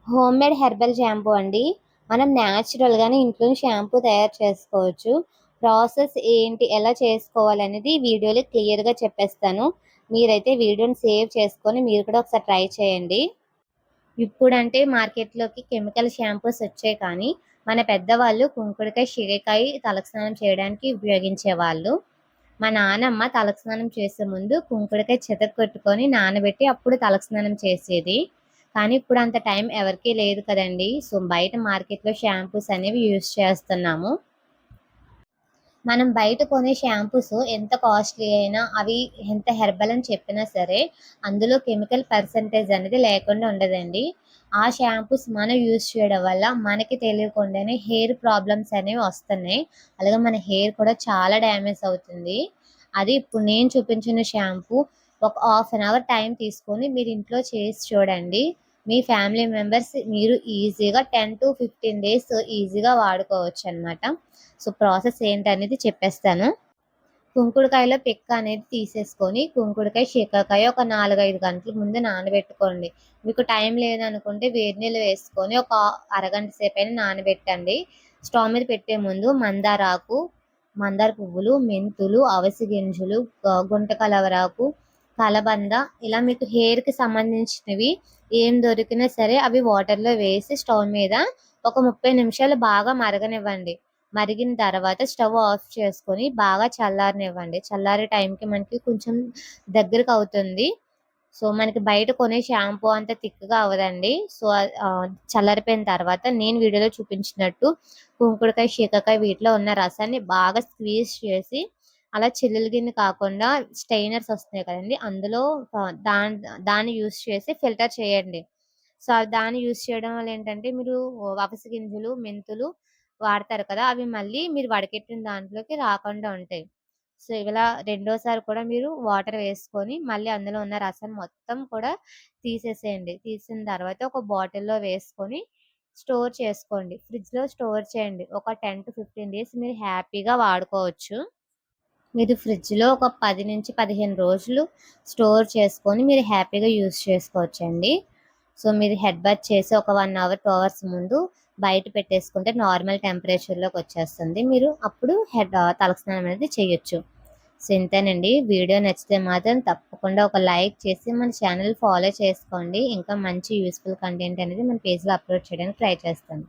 Homemade herbal shampoo అండి. మనం న్యాచురల్‌గానే ఇంట్లోనే షాంపూ తయారు చేసుకోవచ్చు. ప్రాసెస్ ఏంటి, ఎలా చేసుకోవాలనేది ఈ వీడియోలో క్లియర్‌గా చెప్పేస్తాను. మీరైతే వీడియోని సేవ్ చేసుకొని మీరు కూడా ఒకసారి ట్రై చేయండి. ఇప్పుడంటే మార్కెట్‌లోకి కెమికల్ షాంపూస్ వచ్చాయి కానీ, మన పెద్దవాళ్ళు కుంకుడుకాయ, షిగకాయ తలకు స్నానం చేయడానికి ఉపయోగించేవాళ్ళు. మా నానమ్మ తలకు స్నానం చేసే ముందు కుంకుడుకాయ చితక్కొట్టుకొని నానబెట్టి అప్పుడు తలకు స్నానం చేసేది. కానీ ఇప్పుడు అంత టైం ఎవరికీ లేదు కదండీ! సో, బయట మార్కెట్‌లో షాంపూస్ అనేవి యూజ్ చేస్తున్నాము. మనం బయట కొనే షాంపూస్ ఎంత కాస్ట్‌లీ అయినా, అవి ఎంత హెర్బల్ అని చెప్పినా సరే, అందులో కెమికల్ పర్సెంటేజ్ అనేది లేకుండా ఉండదండి. ఆ షాంపూస్ మనం యూజ్ చేయడం వల్ల మనకి తెలియకుండానే హెయిర్ ప్రాబ్లమ్స్ అనేవి వస్తున్నాయి. అలాగే మన హెయిర్ కూడా చాలా డ్యామేజ్ అవుతుంది. అది ఇప్పుడు నేను చూపించిన షాంపూ ఒక హాఫ్ అన్ అవర్ టైం తీసుకొని మీరు ఇంట్లో చేసి చూడండి. మీ ఫ్యామిలీ మెంబర్స్ మీరు ఈజీగా 10-15 డేస్ ఈజీగా వాడుకోవచ్చనమాట. సో, ప్రాసెస్ ఏంటనేది చెప్పేస్తాను. కుంకుడుకాయలో పిక్క అనేది తీసేసుకొని, కుంకుడుకాయ, శీకాకాయ ఒక 4, 5 గంటల ముందు నానబెట్టుకోండి. మీకు టైం లేదనుకుంటే వేడి నీళ్ళు వేసుకొని ఒక అరగంట సేపైనా నానబెట్టండి. స్టవ్ మీద పెట్టే ముందు మందారాకు, మందార పువ్వులు, మెంతులు, అవిసె గింజలు, గుంట కలవరాకు, కలబంద ఇలా మీకు హెయిర్‌కి సంబంధించినవి ఏం దొరికినా సరే అవి వాటర్‌లో వేసి స్టవ్ మీద ఒక 30 నిమిషాలు బాగా మరగనివ్వండి. మరిగిన తర్వాత స్టవ్ ఆఫ్ చేసుకొని బాగా చల్లారనివ్వండి. చల్లారే టైంకి మనకి కొంచెం దగ్గరకు అవుతుంది. సో, మనకి బయట కొనే షాంపూ అంత థిక్‌గా అవ్వదండి. సో, చల్లారిపోయిన తర్వాత నేను వీడియోలో చూపించినట్టు కుంకుడుకాయ, శీకాకాయ వీటిలో ఉన్న రసాన్ని బాగా స్క్వీజ్ చేసి అలా చిల్లులు గిన్నె కాకుండా స్టెయినర్స్ వస్తున్నాయి కదండీ! అందులో దాన్ని యూజ్ చేసి ఫిల్టర్ చేయండి. సో, దాన్ని యూజ్ చేయడం వల్ల ఏంటంటే మీరు అవిసె గింజలు, మెంతులు వాడతారు కదా! అవి మళ్ళీ మీరు వడకెట్టిన దాంట్లోకి రాకుండా ఉంటాయి. సో, ఇలా రెండోసారి కూడా మీరు వాటర్ వేసుకొని మళ్ళీ అందులో ఉన్న రసం మొత్తం కూడా తీసేసేయండి. తీసిన తర్వాత ఒక బాటిల్‌లో వేసుకొని స్టోర్ చేసుకోండి. ఫ్రిడ్జ్‌లో స్టోర్ చేయండి. ఒక 10-15 డేస్ మీరు హ్యాపీగా వాడుకోవచ్చు. మీరు ఫ్రిడ్జ్‌లో ఒక 10-15 రోజులు స్టోర్ చేసుకొని మీరు హ్యాపీగా యూజ్ చేసుకోవచ్చండి. సో, మీరు హెడ్ బాత్ చేసి ఒక 1 అవర్, 2 అవర్స్ ముందు బయట పెట్టేసుకుంటే నార్మల్ టెంపరేచర్‌లోకొచ్చేస్తుంది. మీరు అప్పుడు తలస్నానం అనేది చేయొచ్చు. సో, ఇంతేనండి. వీడియో నచ్చితే మాత్రం తప్పకుండా ఒక లైక్ చేసి మన ఛానల్ ఫాలో చేసుకోండి. ఇంకా మంచి యూజ్‌ఫుల్ కంటెంట్ అనేది మన పేజ్‌లో అప్‌లోడ్ చేయడానికి ట్రై చేస్తాను.